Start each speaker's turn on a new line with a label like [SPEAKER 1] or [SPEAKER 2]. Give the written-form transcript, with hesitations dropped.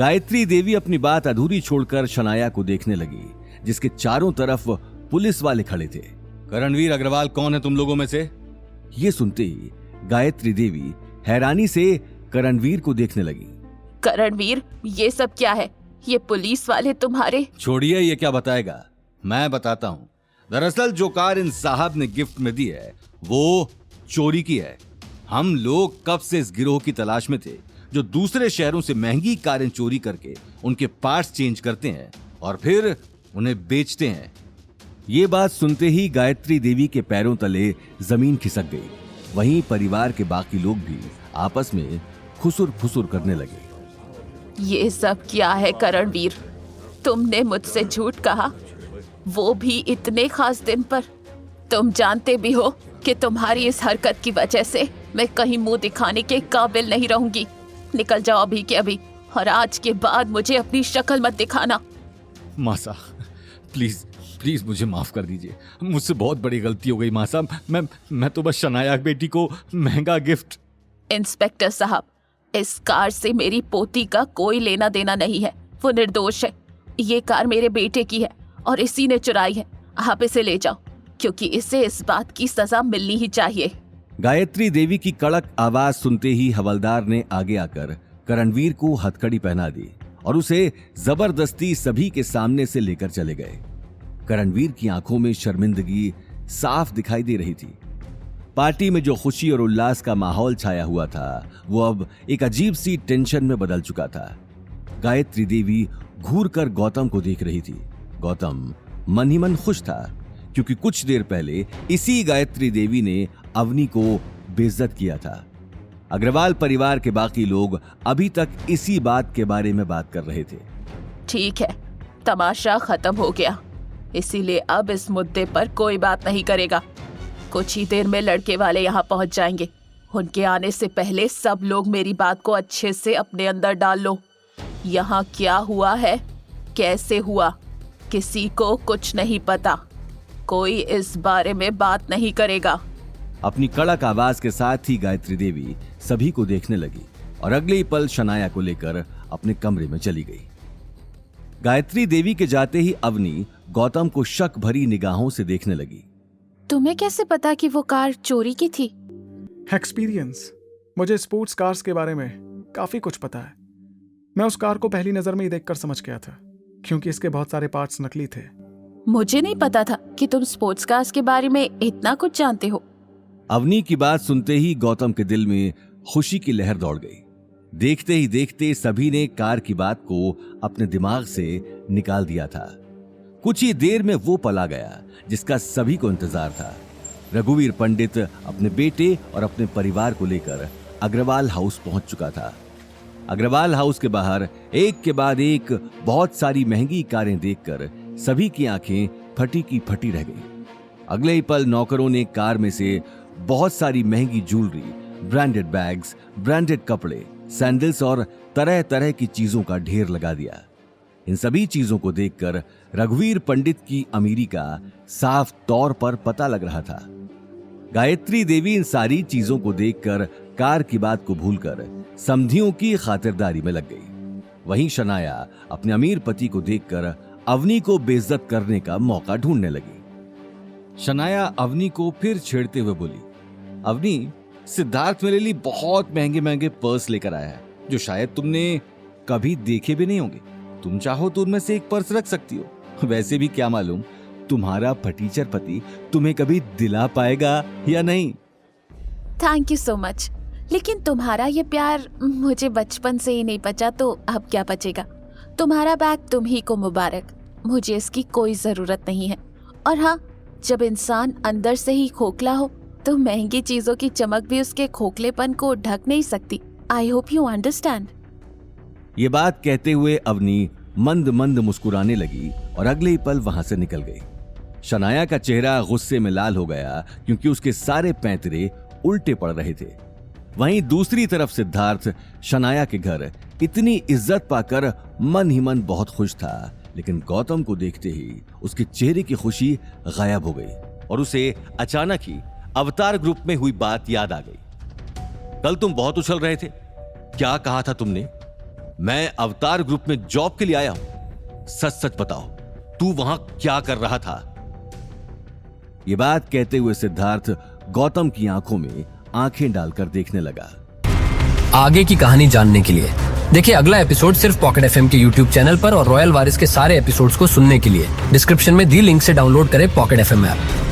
[SPEAKER 1] गायत्री देवी अपनी बात अधूरी छोड़कर शनाया को देखने लगी, जिसके चारों तरफ पुलिस वाले खड़े थे। करणवीर अग्रवाल कौन है तुम लोगों में से? ये सुनते ही गायत्री देवी हैरानी से करणवीर को देखने लगी।
[SPEAKER 2] करणवीर, ये सब क्या है? ये पुलिस वाले तुम्हारे?
[SPEAKER 1] छोड़िए, ये क्या बताएगा, मैं बताता हूँ। दरअसल जो कार इन साहब ने गिफ्ट में दी है वो चोरी की है। हम लोग कब से इस गिरोह की तलाश में थे जो दूसरे शहरों से महंगी कारें चोरी करके उनके पार्ट्स चेंज करते हैं और फिर उन्हें बेचते हैं। ये बात सुनते ही गायत्री देवी के पैरों तले जमीन खिसक गई। वहीं परिवार के बाकी लोग भी आपस में खुसुर फुसुर करने लगे।
[SPEAKER 2] ये सब क्या है करणवीर? तुमने मुझसे झूठ कहा, वो भी इतने खास दिन पर। तुम जानते भी हो कि तुम्हारी इस हरकत की वजह से मैं कहीं मुंह दिखाने के काबिल नहीं रहूंगी। निकल जाओ अभी के अभी, और आज के बाद मुझे अपनी शक्ल मत दिखाना।
[SPEAKER 1] मासा, प्लीज प्लीज मुझे माफ कर दीजिए, मुझसे बहुत बड़ी गलती हो गई मासा। मैं तो बस शनाया बेटी को महंगा गिफ्ट।
[SPEAKER 2] इंस्पेक्टर साहब, इस कार से मेरी पोती का कोई लेना देना नहीं है, वो निर्दोष है। ये कार मेरे बेटे की है और इसी ने चुराई है। आप इसे ले जाओ, क्योंकि इसे इस बात की सजा मिलनी ही चाहिए।
[SPEAKER 1] गायत्री देवी की कड़क आवाज सुनते ही हवलदार ने आगे आकर करणवीर को हथकड़ी पहना दी और उसे जबरदस्ती सभी के सामने से लेकर चले गए। करणवीर की आंखों में शर्मिंदगी साफ दिखाई दे रही थी। पार्टी में जो खुशी और उल्लास का माहौल छाया हुआ था वो अब एक अजीब सी टेंशन में बदल चुका था। गायत्री देवी घूर कर गौतम को देख रही थी। गौतम मन ही मन खुश था, क्योंकि कुछ देर पहले इसी गायत्री देवी ने अवनी को बेइज्जत किया था। अग्रवाल परिवार के बाकी लोग अभी तक इसी बात के बारे में बात कर रहे थे।
[SPEAKER 2] ठीक है, तमाशा खत्म हो गया, इसीलिए अब इस मुद्दे पर कोई बात नहीं करेगा। कुछ ही देर में लड़के वाले यहाँ पहुँच जाएंगे। उनके आने से पहले सब लोग मेरी बात को अच्छे से अपने अंदर डाल लो। यहाँ क्या हुआ है, कैसे हुआ, किसी को कुछ नहीं पता। कोई इस बारे में बात नहीं करेगा।
[SPEAKER 1] अपनी कड़क आवाज के साथ ही गायत्री देवी सभी को देखने लगी और अगले ही पल शनाया को लेकर अपने कमरे में चली गई। गायत्री देवी के जाते ही अवनी गौतम को शक भरी निगाहों से देखने लगी।
[SPEAKER 2] तुम्हें कैसे पता कि वो कार चोरी की थी?
[SPEAKER 3] एक्सपीरियंस। मुझे स्पोर्ट्स कार्स के बारे में काफी कुछ पता है। मैं उस कार को पहली नजर में ही देखकर समझ गया था, क्योंकि इसके बहुत सारे पार्ट्स नकली थे।
[SPEAKER 2] मुझे नहीं पता था कि तुम स्पोर्ट्स कार्स के बारे में इतना कुछ जानते हो।
[SPEAKER 1] अवनी की बात सुनते ही गौतम के दिल में खुशी की लहर दौड़ गई। देखते ही देखते सभी ने कार की बात को अपने दिमाग से निकाल दिया था। कुछ ही देर में वो पल आ गया जिसका सभी को इंतजार था। रघुवीर पंडित अपने बेटे और अपने परिवार को लेकर अग्रवाल हाउस पहुंच चुका था। अग्रवाल हाउस के बाहर एक के बाद एक बहुत सारी महंगी कारें देखकर सभी की आंखें फटी की फटी रह गई। अगले ही पल नौकरों ने कार में से बहुत सारी महंगी ज्वेलरी, ब्रांडेड बैग्स, ब्रांडेड कपड़े, सैंडल्स और तरह तरह की चीजों का ढेर लगा दिया। इन सभी चीजों को देखकर रघुवीर पंडित की अमीरी का साफ तौर पर पता लग रहा था। गायत्री देवी इन सारी चीजों को देखकर कार की बात को भूलकर समधियों की खातिरदारी में लग गई। वहीं शनाया अपने अमीर पति को देखकर अवनी को बेइज्जत करने का मौका ढूंढने लगी। शनाया अवनी को फिर छेड़ते हुए बोली, अवनी, सिद्धार्थ मेरे लिए बहुत महंगे महंगे पर्स लेकर आया है जो शायद तुमने कभी देखे भी नहीं होंगे। तुम चाहो तो उनमें से एक पर्स रख सकती हो। वैसे भी क्या मालूम तुम्हारा फटीचर पति तुम्हें कभी दिला पाएगा या नहीं।
[SPEAKER 2] थैंक यू सो मच, लेकिन तुम्हारा ये प्यार मुझे बचपन से ही नहीं बचा, तो अब क्या बचेगा। तुम्हारा बैग तुम ही को मुबारक, मुझे इसकी कोई जरूरत नहीं है। और हाँ, जब इंसान अंदर से ही खोखला हो तो महंगी चीजों की चमक भी उसके खोखलेपन को ढक नहीं सकती। I hope you understand.
[SPEAKER 1] ये बात कहते हुए अवनी मंद मंद मुस्कुराने लगी और अगले ही पल वहां से निकल गई। शनाया का चेहरा गुस्से में लाल हो गया, क्योंकि उसके सारे पैंतरे उल्टे पड़ रहे थे। वहीं दूसरी तरफ सिद्धार्थ शनाया के घर इतनी इज्जत पाकर मन ही मन बहुत खुश था, लेकिन गौतम को देखते ही उसके चेहरे की खुशी गायब हो गई और उसे अचानक ही अवतार ग्रुप में हुई बात याद आ गई। कल तुम बहुत उछल रहे थे, क्या कहा था तुमने? मैं अवतार ग्रुप में जॉब के लिए आया हूं। सच सच बताओ, तू वहां क्या कर रहा था? ये बात कहते हुए सिद्धार्थ गौतम की आंखों में आंखें डालकर देखने लगा।
[SPEAKER 4] आगे की कहानी जानने के लिए देखिए अगला एपिसोड सिर्फ पॉकेट एफएम के यूट्यूब चैनल पर और रॉयल वारिस के सारे एपिसोड्स को सुनने के लिए डिस्क्रिप्शन में दी लिंक से डाउनलोड करें पॉकेट एफएम ऐप।